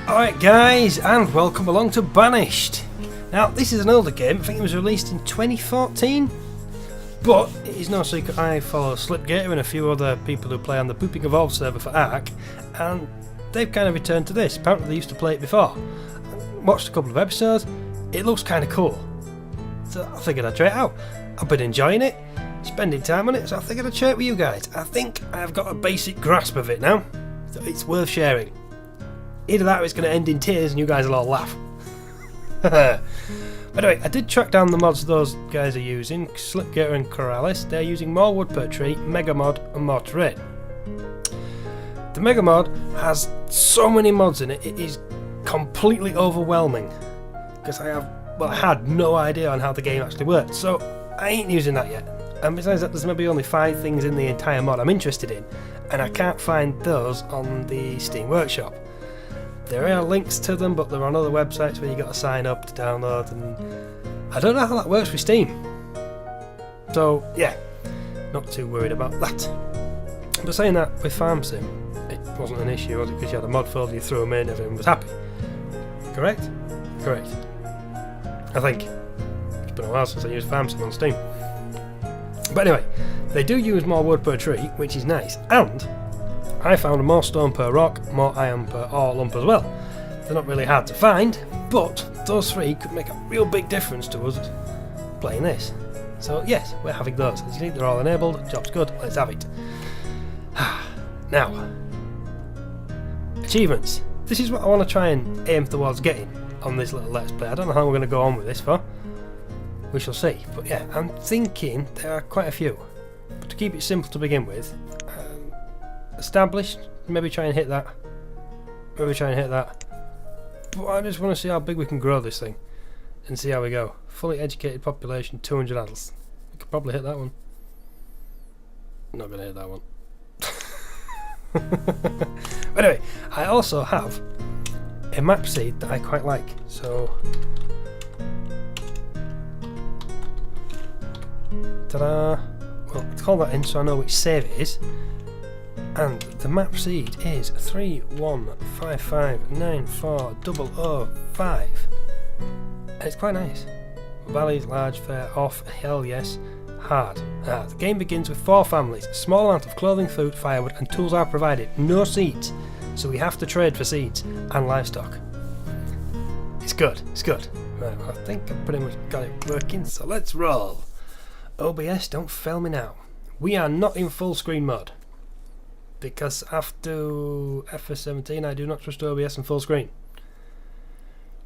Alright guys, and welcome along to Banished. Now this is an older game, I think it was released in 2014, but it is no secret I follow Slipgator and a few other people who play on the Pooping Evolved server for Ark, and they've kind of returned to this. Apparently they used to play it before. Watched a couple of episodes, it looks kind of cool, so I figured I'd try it out. I've been enjoying it, spending time on it, so I figured I'd share it with you guys. I think I've got a basic grasp of it now, so it's worth sharing. Either that or it's going to end in tears and you guys will all laugh. But anyway, I did track down the mods those guys are using, Slipgator and Corrales. They're using more wood per tree, Mega Mod and more terrain. The Mega Mod has so many mods in it, it is completely overwhelming. Because I had no idea on how the game actually worked, so I ain't using that yet. And besides that, there's maybe only 5 things in the entire mod I'm interested in, and I can't find those on the Steam Workshop. There are links to them, but they're on other websites where you got to sign up to download, and I don't know how that works with Steam. So yeah, not too worried about that. But saying that, with Farm Sim, it wasn't an issue, was it? Because you had a mod folder, you threw them in, everyone was happy. Correct? Correct. I think. It's been a while since I used Farm Sim on Steam. But anyway, they do use more wood per tree, which is nice, and I found more stone per rock, more iron per ore lump as well. They're not really hard to find, but those 3 could make a real big difference to us playing this. So yes, we're having those. As you see, they're all enabled, job's good, let's have it. Now, achievements. This is what I want to try and aim towards getting on this little Let's Play. I don't know how we're going to go on with this for. We shall see. But yeah, I'm thinking there are quite a few. But to keep it simple to begin with, established, maybe try and hit that. Maybe try and hit that. But I just want to see how big we can grow this thing and see how we go. Fully educated population, 200 adults. We could probably hit that one. Not going to hit that one. But anyway, I also have a map seed that I quite like. So, ta-da! Well, let's call that in so I know which save it is. And the map seed is 315594005. And it's quite nice. Valleys, large, fair, off, hell yes, hard. The game begins with 4 families. A small amount of clothing, food, firewood and tools are provided. No seeds. So we have to trade for seeds and livestock. It's good, it's good. Right, well, I think I've pretty much got it working, so let's roll. OBS, don't fail me now. We are not in full screen mode, because after FS17 I do not trust OBS in full screen.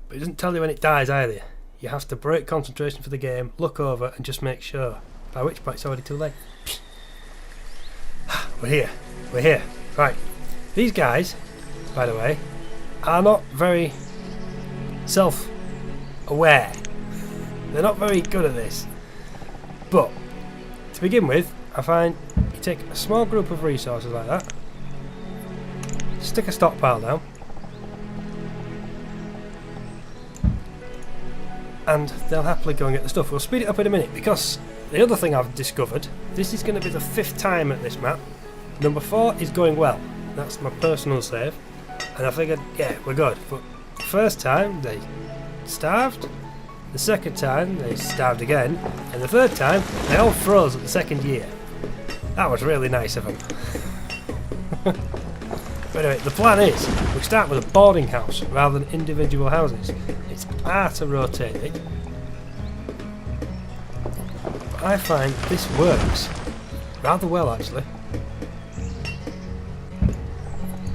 But it doesn't tell you when it dies either. You have to break concentration for the game, look over and just make sure. By which point it's already too late. We're here. We're here. Right. These guys, by the way, are not very self-aware. They're not very good at this. But, to begin with, I find you take a small group of resources like that, stick a stockpile down, and they'll happily go and get the stuff. We'll speed it up in a minute, because the other thing I've discovered, this is going to be the 5th time at this map. Number 4 is going well. That's my personal save, and I figured, yeah, we're good. But the first time they starved, the second time they starved again, and the third time they all froze at the 2nd year. That was really nice of them. But anyway, the plan is we start with a boarding house rather than individual houses. It's hard to rotate it, but I find this works rather well actually.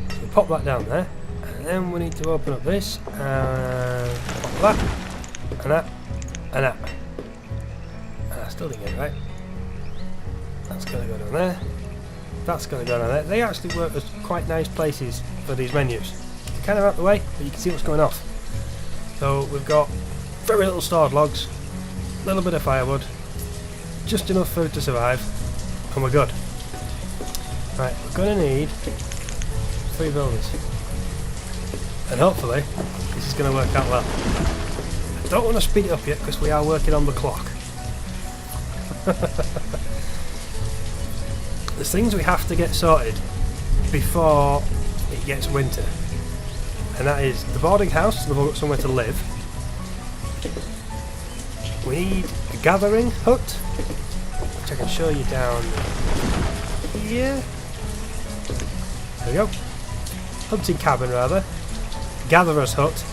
So we pop that down there, and then we need to open up this and pop that and that and that. And I still didn't get it right. That's going to go down there. That's going to go down there. They actually work as quite nice places for these menus. They're kind of out the way, but you can see what's going off. So we've got very little stored logs, a little bit of firewood, just enough food to survive, and we're good. Right, we're going to need 3 builders. And hopefully, this is going to work out well. I don't want to speed it up yet, because we are working on the clock. There's things we have to get sorted before it gets winter. and that is the boarding house, so they've got somewhere to live. We need a gathering hut, which I can show you down here. There we go. Hunting cabin, rather. Gatherer's hut.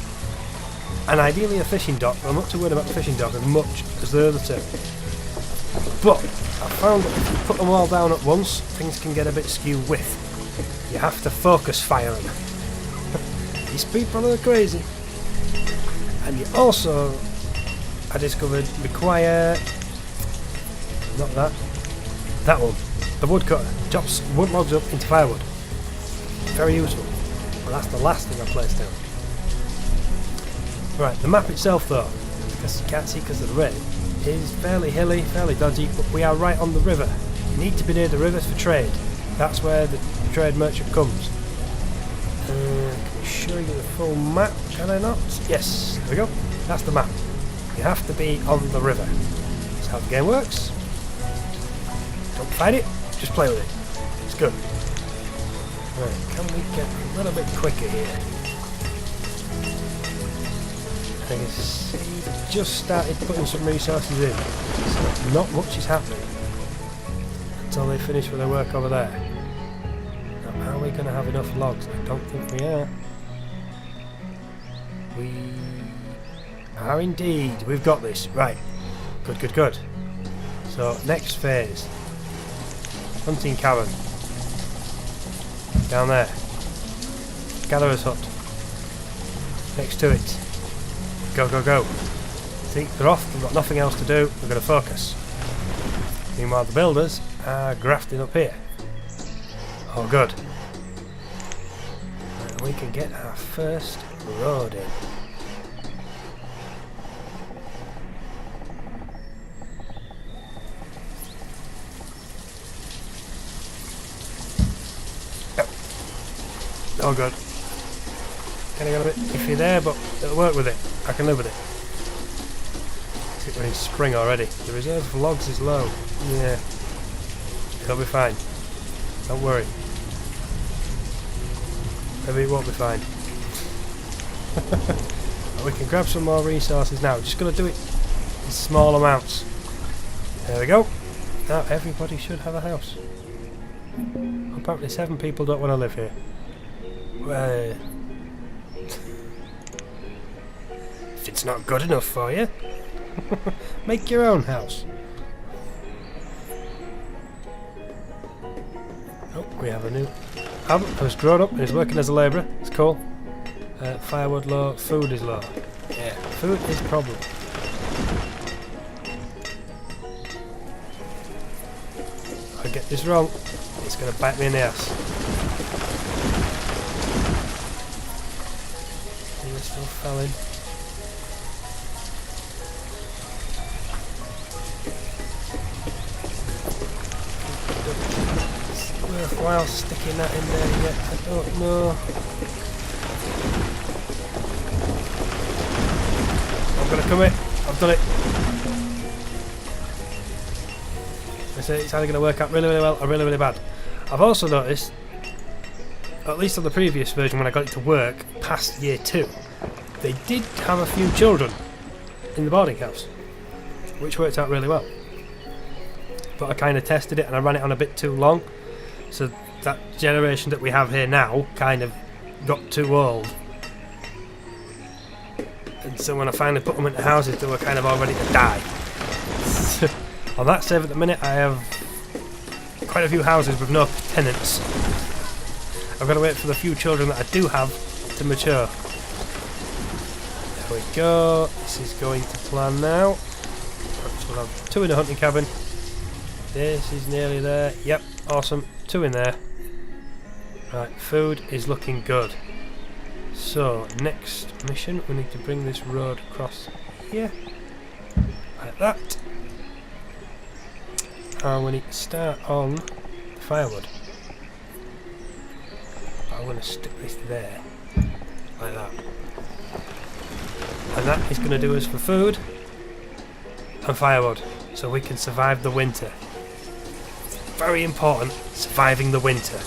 And ideally a fishing dock. I'm not too worried about the fishing dock as much as the other two. But I found that if you put them all down at once, things can get a bit skew with. You have to focus fire them. These people are crazy. And you also, I discovered, require... not that. That one. The woodcutter. Chops wood logs up into firewood. Very useful. But that's the last thing I placed down. Right, the map itself though, because you can't see because of the rain, is fairly hilly, fairly dodgy, but we are right on the river. You need to be near the rivers for trade. That's where the trade merchant comes. Can I show you the full map? Can I not? Yes, there we go. That's the map. You have to be on the river. That's how the game works. Don't fight it, just play with it. It's good. Right, can we get a little bit quicker here? I can see they've just started putting some resources in, so not much is happening until they finish with their work over there. Now, are we going to have enough logs? I don't think we are. We are indeed. We've got this. Right. Good, good, good. So, next phase. Hunting cabin. Down there. Gatherer's hut. Next to it. Go, go, go. See, they're off, they've got nothing else to do, they're going to focus. Meanwhile, the builders are grafting up here. Oh, good. Right, we can get our first road in. Yep. Oh, good. Getting a bit iffy there, but it'll work with it. I can live with it. We're in spring already. The reserve of logs is low. Yeah. It'll be fine. Don't worry. Maybe it won't be fine. We can grab some more resources now. Just going to do it in small amounts. There we go. Now everybody should have a house. Apparently 7 people don't want to live here. Well... if it's not good enough for you, make your own house. Oh, we have a new Albert who's grown up and is working as a labourer. It's cool. Firewood low, food is low. Yeah, food is a problem. If I get this wrong, it's going to bite me in the ass. You're still felling. Worthwhile sticking that in there yet, I don't know. I'm gonna commit, I've done it. I say it's either gonna work out really, really well or really, really bad. I've also noticed, at least on the previous version when I got it to work, past year 2, they did have a few children in the boarding house, which worked out really well. But I kind of tested it and I ran it on a bit too long. So that generation that we have here now kind of got too old. And so when I finally put them into houses, they were kind of all ready to die. On that save at the minute, I have quite a few houses with no tenants. I've got to wait for the few children that I do have to mature. There we go. This is going to plan now. So we'll have 2 in the hunting cabin. This is nearly there. Yep, awesome. 2 in there. Right, food is looking good. So, next mission, we need to bring this road across here. Like that. And we need to start on the firewood. I'm going to stick this there. Like that. And that is going to do us for food and firewood. So we can survive the winter. Very important, surviving the winter.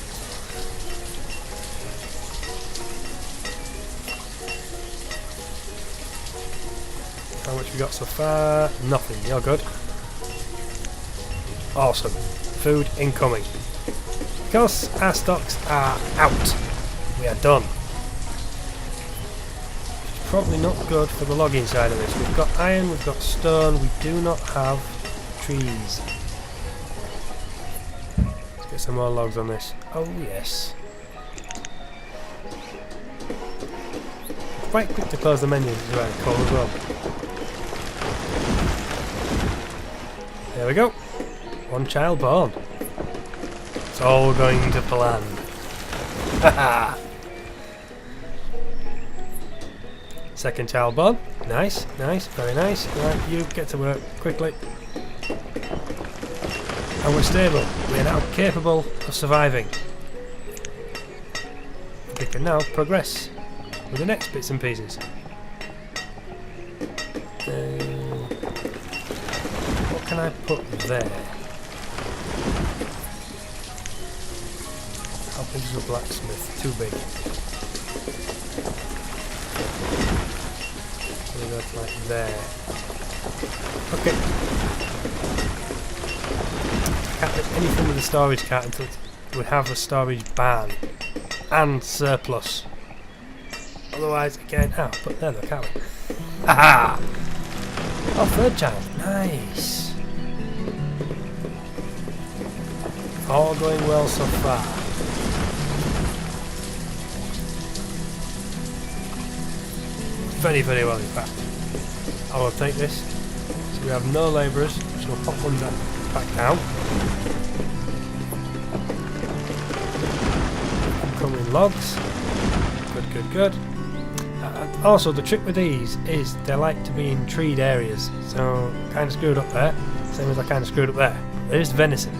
How much we got so far? Nothing. You're good. Awesome. Food incoming. Because our stocks are out, we are done. It's probably not good for the logging side of this. We've got iron, we've got stone, we do not have trees. Let's get some more logs on this. Oh yes. Quite quick to close the menu, this is right cool as well. There we go. One child born. It's all going to plan. Haha! Second child born. Nice, nice, very nice. Right, you get to work quickly. And we're stable. We're now capable of surviving. We can now progress with the next bits and pieces. What can I put there? How big is a blacksmith? Too big. So we go to like there. Okay. Can't do anything with the storage cart until we have a storage barn and surplus. Otherwise, again, put there though, can't we? Haha! Oh, third child. Nice. All going well so far. Very, very well, in fact. I will take this. So we have no labourers, so we'll pop one back down. Incoming logs. Good, good, good. Also, the trick with these is they like to be in treed areas, so kind of screwed up there, same as I kind of screwed up there. There is venison,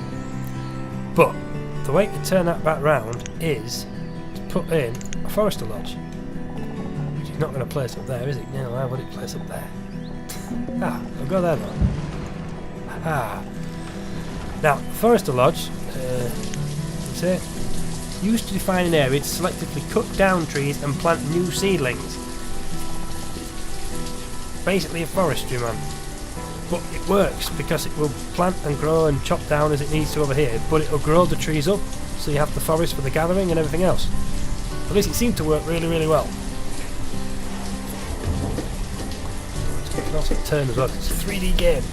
but the way to turn that back round is to put in a forester lodge, which is not going to place up there, is it? No, why would it place up there? I'll go there though. Now, forester lodge, that's it. Used to define an area to selectively cut down trees and plant new seedlings. Basically a forestry man. But it works because it will plant and grow and chop down as it needs to over here, but it will grow the trees up, so you have the forest for the gathering and everything else. At least it seemed to work really, really well. So you can also turn as well, it's a 3D game.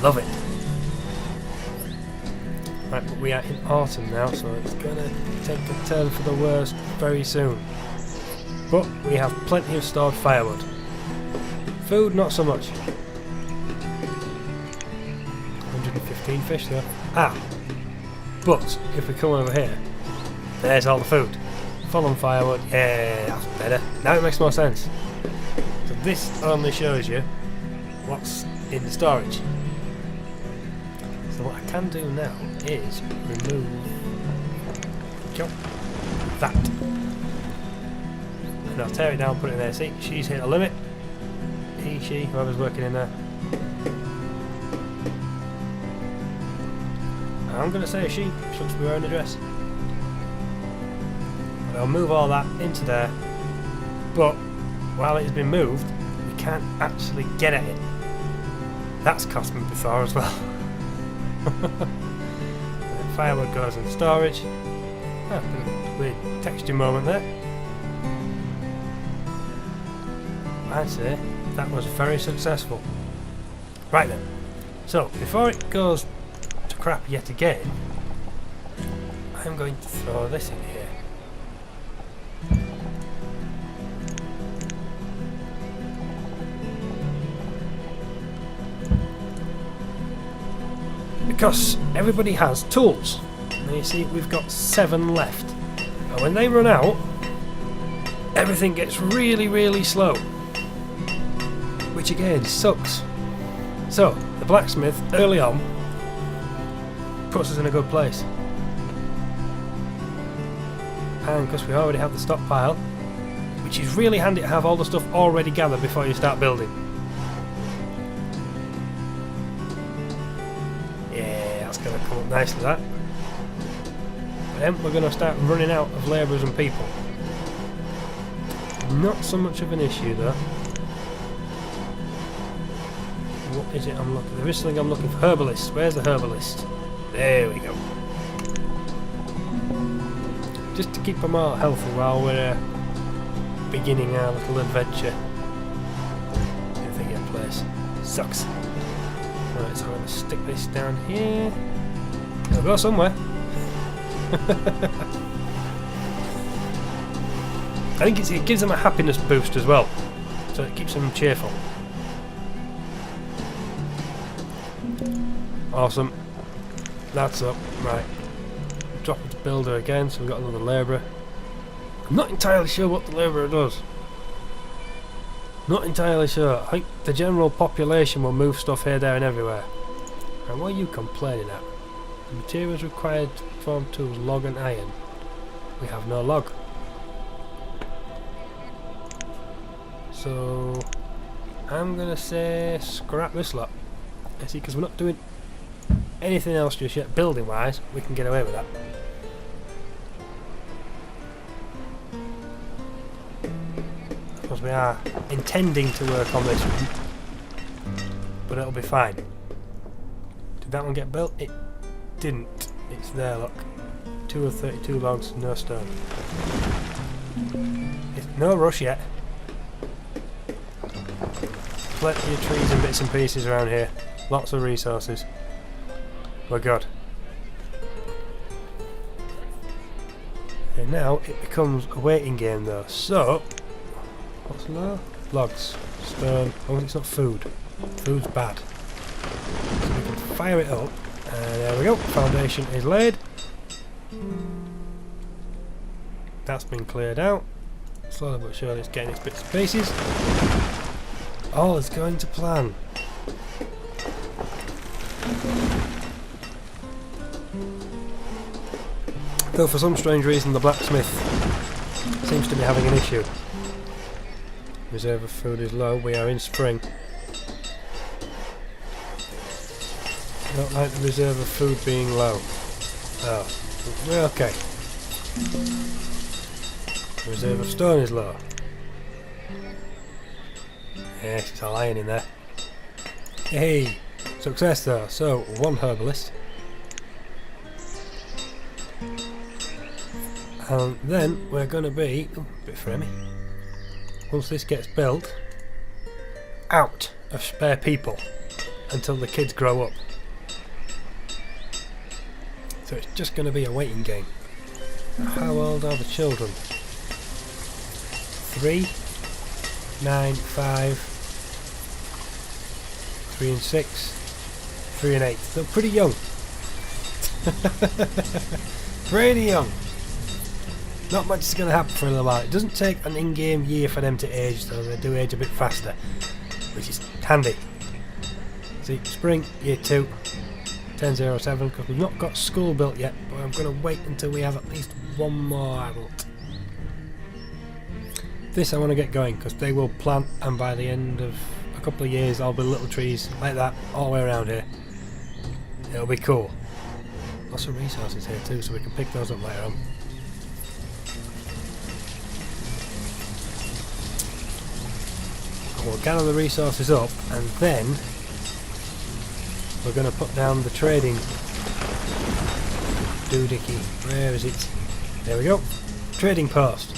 Love it. Right, but we are in autumn now, so it's gonna take a turn for the worst very soon. But we have plenty of stored firewood. Food, not so much. 115 fish though. But if we come over here, there's all the food. Full on firewood. Yeah, that's better. Now it makes more sense. So this only shows you what's in the storage. So what I can do now is remove that. And I'll tear it down, put it in there. See, she's hit a limit. He, she, whoever's working in there. I'm going to say she should be wearing a dress. But I'll move all that into there. But while it's been moved, we can't actually get at it. That's cost me before as well. Firewood goes in storage. Weird texture moment there. I'd say that was very successful. Right then, so before it goes to crap yet again, I'm going to throw this in here. Because everybody has tools. And you see we've got 7 left. And when they run out, everything gets really, really slow. Which again sucks. So, the blacksmith early on puts us in a good place. And because we already have the stockpile, which is really handy to have all the stuff already gathered before you start building. Yeah, that's going to come up nicely, that. But then we're going to start running out of labourers and people. Not so much of an issue though. What is it I'm looking for? There is something I'm looking for. Herbalist. Where's the herbalist? There we go. Just to keep them all healthy while we're beginning our little adventure. I think that place sucks. Right, so I'm going to stick this down here. It'll go somewhere. I think it gives them a happiness boost as well, so it keeps them cheerful. Awesome. That's up. Right. Drop it to builder again, so we've got another labourer. I'm not entirely sure what the labourer does. Not entirely sure. I think the general population will move stuff here, there and everywhere. And what are you complaining at? The materials required to form tools, log and iron. We have no log. So I'm going to say scrap this lot. I see, because we're not doing anything else just yet, building wise. We can get away with that. Because we are intending to work on this one, but it'll be fine. Did that one get built? It didn't. It's there, look. 2 of 32 logs, no stone. It's no rush yet. Plenty of trees and bits and pieces around here. Lots of resources. We're good. And now it becomes a waiting game though. So, what's low? Logs, stone. Oh, it's not food. Food's bad. So we can fire it up. And there we go. Foundation is laid. That's been cleared out. Slowly but surely it's getting its bits and pieces. All is going to plan. Though for some strange reason the blacksmith seems to be having an issue. Reserve of food is low. We are in spring. I don't like the reserve of food being low. Oh, we're okay. The reserve of stone is low. Yes, it's all iron in there. Hey, success though. So, 1 herbalist. And then we're going to be, a bit framey, once this gets built, out of spare people until the kids grow up. So it's just going to be a waiting game. How old are the children? 3, 9, 5, 3 and 6, 3 and 8. They're pretty young. Pretty young. Not much is going to happen for a little while. It doesn't take an in-game year for them to age, though they do age a bit faster, which is handy. See, spring, year 2, 1007, because we've not got school built yet, but I'm going to wait until we have at least 1 more adult. This I want to get going, because they will plant, and by the end of a couple of years I'll build little trees like that all the way around here. It'll be cool. Lots of resources here too, so we can pick those up later on. We'll gather the resources up, and then we're going to put down the trading doohickey. Where is it? There we go. Trading post.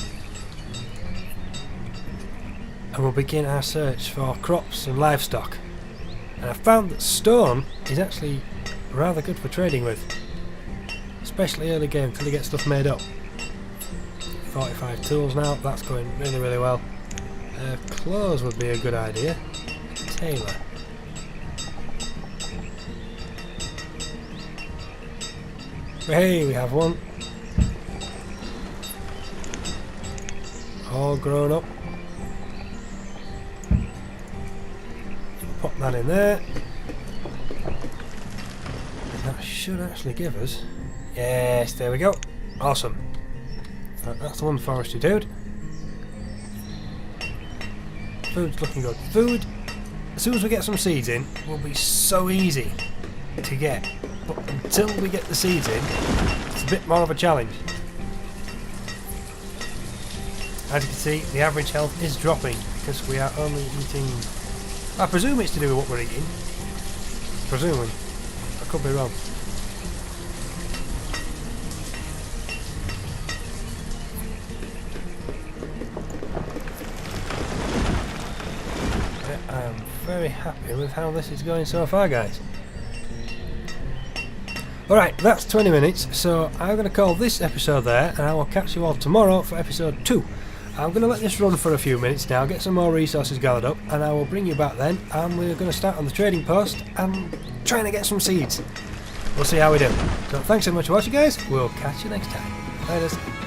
And we'll begin our search for crops and livestock. And I found that stone is actually rather good for trading with, especially early game till you get stuff made up. 45 tools now, that's going really, really well. Clothes would be a good idea. Tailor. Hey, we have one. All grown up. Pop that in there. That should actually give us... Yes, there we go. Awesome. That's the one forestry dude. Food's looking good. Food, as soon as we get some seeds in, will be so easy to get. But until we get the seeds in, it's a bit more of a challenge. As you can see, the average health is dropping because we are only eating... I presume it's to do with what we're eating. presuming. I could be wrong. I am very happy with how this is going so far, guys. Alright, that's 20 minutes, so I'm going to call this episode there, and I will catch you all tomorrow for episode 2. I'm going to let this run for a few minutes now, get some more resources gathered up, and I will bring you back then, and we're going to start on the trading post and trying to get some seeds. We'll see how we do. So thanks so much for watching, guys. We'll catch you next time. Bye.